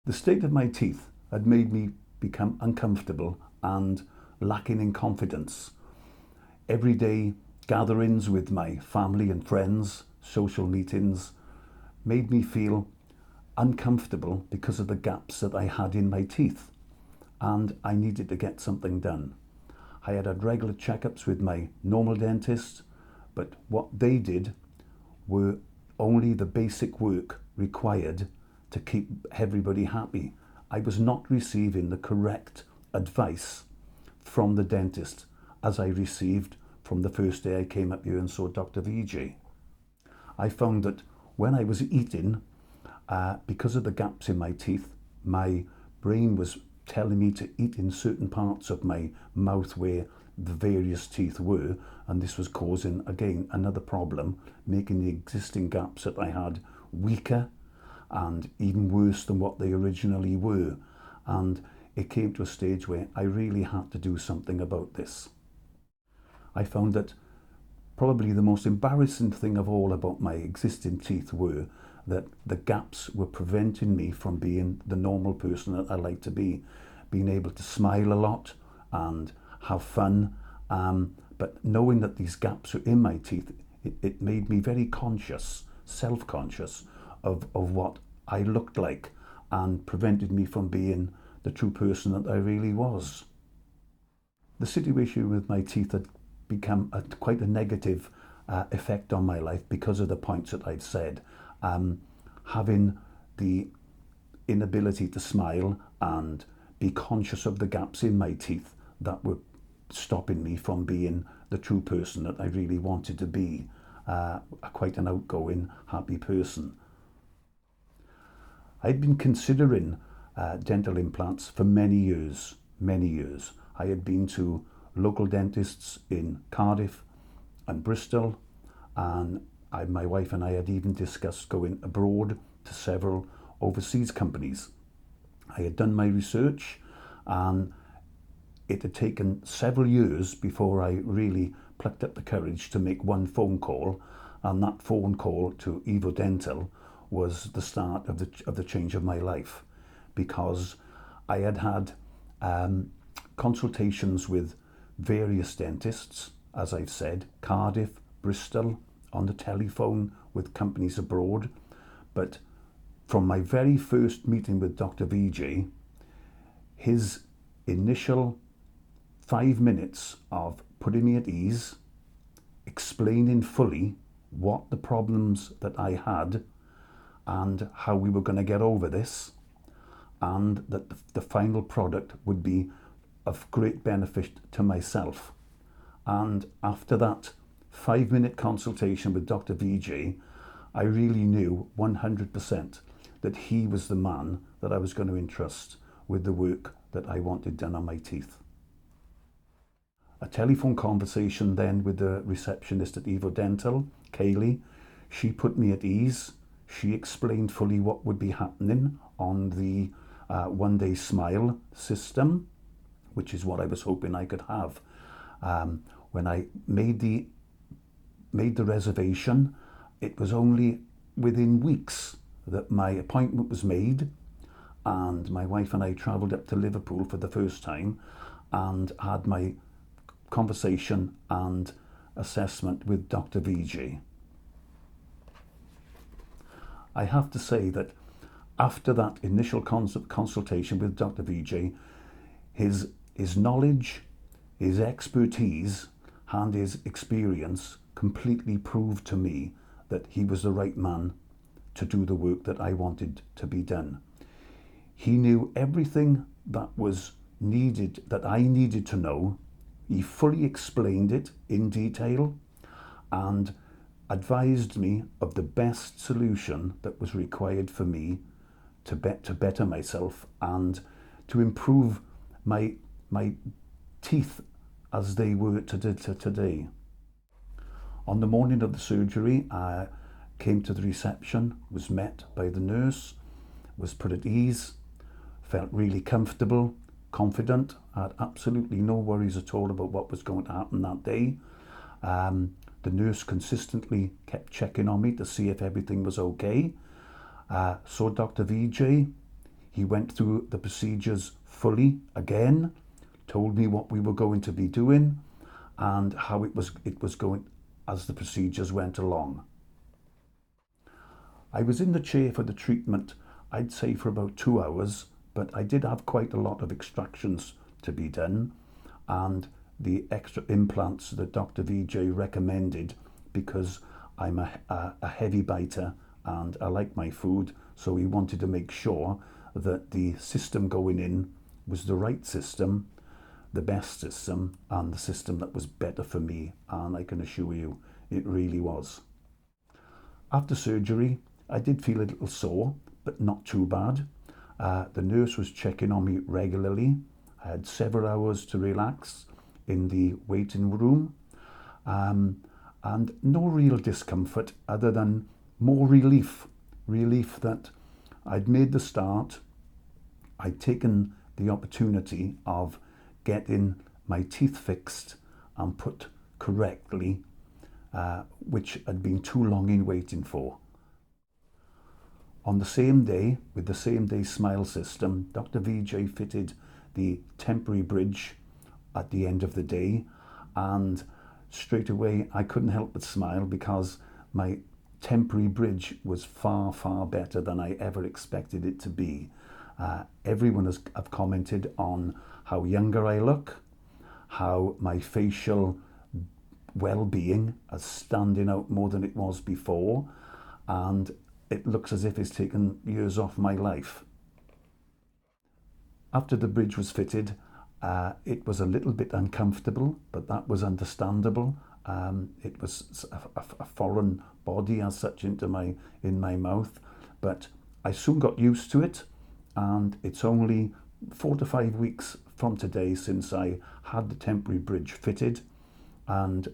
The state of my teeth had made me become uncomfortable and lacking in confidence. Everyday gatherings with my family and friends, social meetings, made me feel uncomfortable because of the gaps that I had in my teeth, and I needed to get something done. I had regular checkups with my normal dentist, but what they did were only the basic work required to keep everybody happy. I was not receiving the correct advice from the dentist as I received from the first day I came up here and saw Dr. VJ. I found that when I was eating, because of the gaps in my teeth, my brain was telling me to eat in certain parts of my mouth where the various teeth were, and this was causing, again, another problem, making the existing gaps that I had weaker and even worse than what they originally were. And it came to a stage where I really had to do something about this. I found that probably the most embarrassing thing of all about my existing teeth were that the gaps were preventing me from being the normal person that I like to be, being able to smile a lot and have fun. But knowing that these gaps were in my teeth, it made me very conscious, self-conscious of what I looked like, and prevented me from being the true person that I really was. The situation with my teeth had become quite a negative effect on my life because of the points that I've said. Having the inability to smile and be conscious of the gaps in my teeth that were stopping me from being the true person that I really wanted to be, quite an outgoing, happy person. I'd been considering dental implants for many years, many years. I had been to local dentists in Cardiff and Bristol, and my wife and I had even discussed going abroad to several overseas companies. I had done my research, and it had taken several years before I really plucked up the courage to make one phone call, and that phone call to Evodental was the start of the change of my life, because I had had consultations with various dentists, as I've said, Cardiff, Bristol, on the telephone with companies abroad. But from my very first meeting with Dr. VJ, his initial 5 minutes of putting me at ease, explaining fully what the problems that I had and how we were going to get over this, and that the final product would be of great benefit to myself. And after that 5-minute consultation with Dr. VJ, I really knew 100% that he was the man that I was going to entrust with the work that I wanted done on my teeth. A telephone conversation then with the receptionist at Evodental, Kaylee. She put me at ease. She explained fully what would be happening on the One Day Smile system, which is what I was hoping I could have. When I made the reservation, it was only within weeks that my appointment was made, and my wife and I travelled up to Liverpool for the first time and had my conversation and assessment with Dr. VJ. I have to say that after that initial consultation with Dr. VJ, his knowledge, his expertise and his experience completely proved to me that he was the right man to do the work that I wanted to be done. He knew everything that was needed, that I needed to know. He fully explained it in detail and advised me of the best solution that was required for me to better myself and to improve my teeth as they were today. On the morning of the surgery, I came to the reception, was met by the nurse, was put at ease, felt really comfortable, confident. I had absolutely no worries at all about what was going to happen that day. The nurse consistently kept checking on me to see if everything was okay. Saw Dr. VJ. He went through the procedures fully again, told me what we were going to be doing and how it was going as the procedures went along. I was in the chair for the treatment, I'd say for about 2 hours, but I did have quite a lot of extractions to be done, and the extra implants that Dr. VJ recommended, because I'm a heavy biter and I like my food, so he wanted to make sure that the system going in was the right system, the best system, and the system that was better for me, and I can assure you it really was. After surgery, I did feel a little sore, but not too bad. The nurse was checking on me regularly. I had several hours to relax in the waiting room, and no real discomfort other than more relief that I'd made the start. I'd taken the opportunity of getting my teeth fixed and put correctly, which had been too long in waiting for. On the same day, with the same day smile system, Dr. VJ fitted the temporary bridge at the end of the day, and straight away I couldn't help but smile because my temporary bridge was far, far better than I ever expected it to be. Everyone has commented on how younger I look, how my facial well-being is standing out more than it was before, and it looks as if it's taken years off my life. After the bridge was fitted, it was a little bit uncomfortable, but that was understandable. It was a foreign body as such in my mouth, but I soon got used to it, and it's only 4 to 5 weeks from today since I had the temporary bridge fitted, and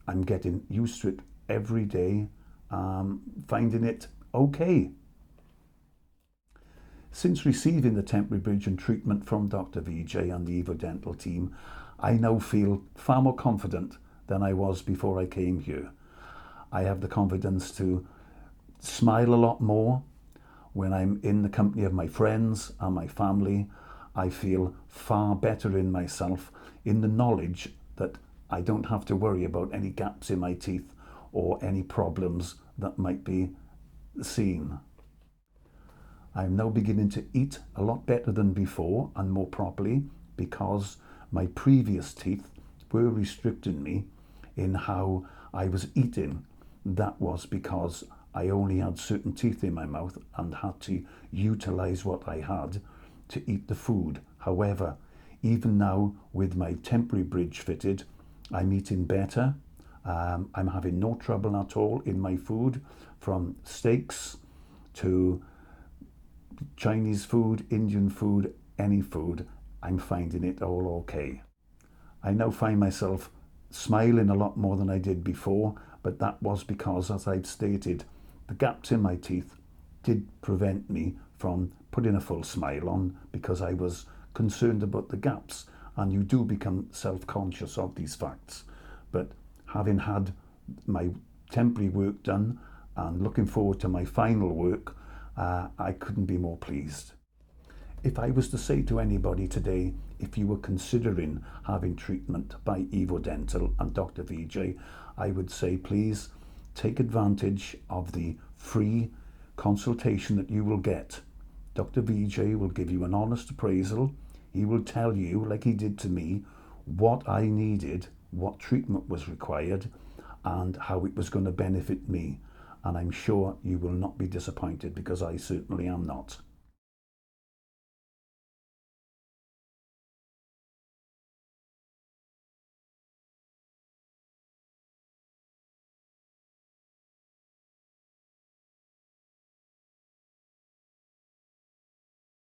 I'm getting used to it every day, finding it okay. Since receiving the temporary bridge and treatment from Dr. VJ and the Evodental team, I now feel far more confident than I was before I came here. I have the confidence to smile a lot more. When I'm in the company of my friends and my family, I feel far better in myself, in the knowledge that I don't have to worry about any gaps in my teeth or any problems that might be seen. I'm now beginning to eat a lot better than before and more properly, because my previous teeth were restricting me in how I was eating. That was because I only had certain teeth in my mouth and had to utilize what I had to eat the food. However, even now with my temporary bridge fitted, I'm eating better. I'm having no trouble at all in my food, from steaks to Chinese food, Indian food, any food. I'm finding it all okay. I now find myself smiling a lot more than I did before, but that was because, as I've stated, the gaps in my teeth did prevent me from putting a full smile on, because I was concerned about the gaps, and you do become self-conscious of these facts. But having had my temporary work done and looking forward to my final work, I couldn't be more pleased. If I was to say to anybody today, if you were considering having treatment by Evodental and Dr. VJ, I would say please take advantage of the free consultation that you will get. Dr. VJ will give you an honest appraisal. He will tell you, like he did to me, what I needed, what treatment was required, and how it was going to benefit me. And I'm sure you will not be disappointed, because I certainly am not.